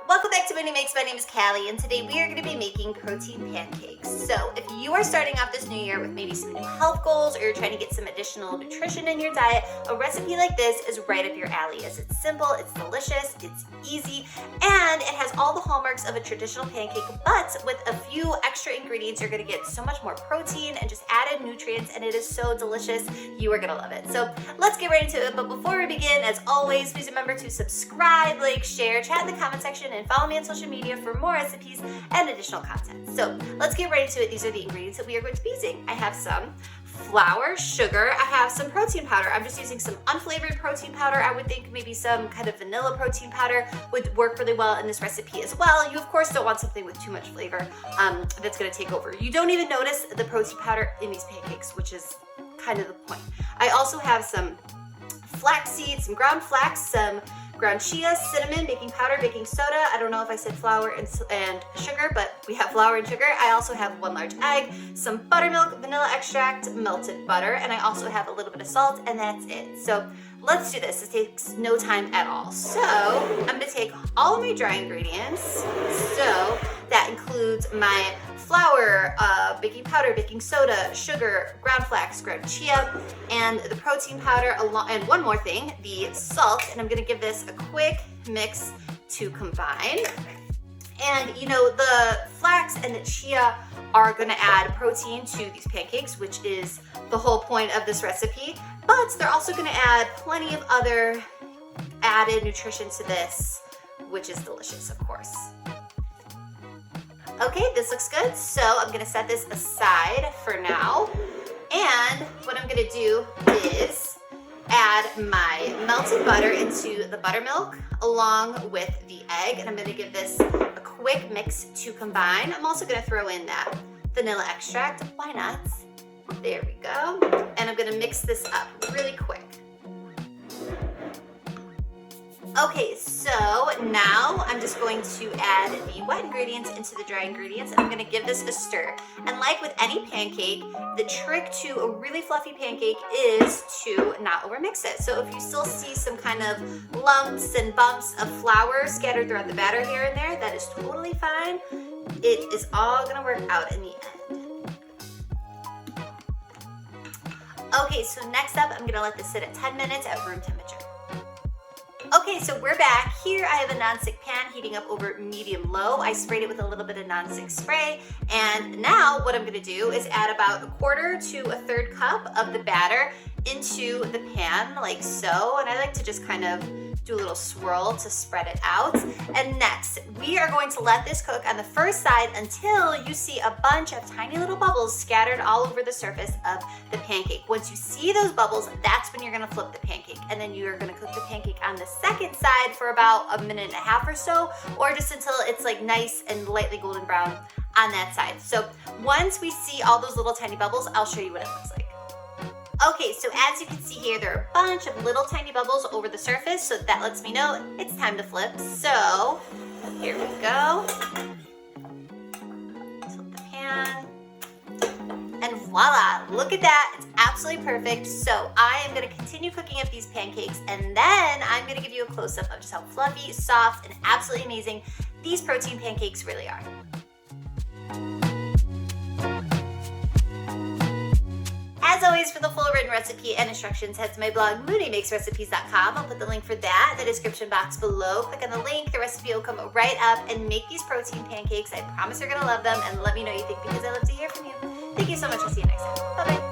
Welcome back to Moody Makes. My name is Callie, and today we are going to be making protein pancakes. So if you are starting off this new year with maybe some new health goals, or you're trying to get some additional nutrition in your diet, a recipe like this is right up your alley, as it's simple, it's delicious, it's easy, and it has all the hallmarks of a traditional pancake, but with a few extra ingredients, you're going to get so much more protein and just added nutrients, and it is so delicious. You are going to love it. So let's get right into it. But before we begin, as always, please remember to subscribe, like, share, chat in the comment section, and follow me on social media for more recipes and additional content. So let's get right into it. These are the ingredients that we are going to be using. I have some flour, sugar, I have some protein powder. I'm just using some unflavored protein powder. I would think maybe some kind of vanilla protein powder would work really well in this recipe as well. You of course don't want something with too much flavor that's going to take over. You don't even notice the protein powder in these pancakes, which is kind of the point. I also have some flax seeds, some ground flax, some ground chia, cinnamon, baking powder, baking soda. I don't know if I said flour and sugar, but we have flour and sugar. I also have 1 large egg, some buttermilk, vanilla extract, melted butter, and I also have a little bit of salt, and that's it. So let's do this. It takes no time at all. So I'm going to take all of my dry ingredients. So that includes my flour, baking powder, baking soda, sugar, ground flax, ground chia, and the protein powder, and one more thing, the salt. And I'm going to give this a quick mix to combine. And you know, the flax and the chia are going to add protein to these pancakes, which is the whole point of this recipe, but they're also going to add plenty of other added nutrition to this, which is delicious, of course. Okay, this looks good, so I'm going to set this aside for now, and what I'm going to do is add my melted butter into the buttermilk along with the egg, and I'm going to give this a quick mix to combine. I'm also going to throw in that vanilla extract. Why not? There we go. And I'm going to mix this up really quick. Okay, so now I'm just going to add the wet ingredients into the dry ingredients, and I'm going to give this a stir. And like with any pancake, the trick to a really fluffy pancake is to not overmix it. So if you still see some kind of lumps and bumps of flour scattered throughout the batter here and there, that is totally fine. It is all going to work out in the end. Okay, so next up, I'm going to let this sit at 10 minutes at room temperature. Okay, so we're back. Here I have a nonstick pan heating up over medium-low. I sprayed it with a little bit of nonstick spray. And now what I'm going to do is add about 1/4 to 1/3 cup of the batter into the pan like so. And I like to just kind of do a little swirl to spread it out. And next, we are going to let this cook on the first side until you see a bunch of tiny little bubbles scattered all over the surface of the pancake. Once you see those bubbles, that's when you're going to flip the pancake. And then you're going to cook the pancake on the second side for about 1.5 minutes or so, or just until it's like nice and lightly golden brown on that side. So once we see all those little tiny bubbles, I'll show you what it looks like. Okay, so as you can see here, there are a bunch of little tiny bubbles over the surface, so that lets me know it's time to flip. So here we go. Flip the pan. And voila, look at that. It's absolutely perfect. So I am going to continue cooking up these pancakes, and then I'm going to give you a close-up of just how fluffy, soft, and absolutely amazing these protein pancakes really are. As always, for the full written recipe and instructions, head to my blog, moodymakesrecipes.com. I'll put the link for that in the description box below. Click on the link. The recipe will come right up, and make these protein pancakes. I promise you're going to love them, and let me know what you think because I love to hear from you. Thank you so much. I'll see you next time. Bye-bye.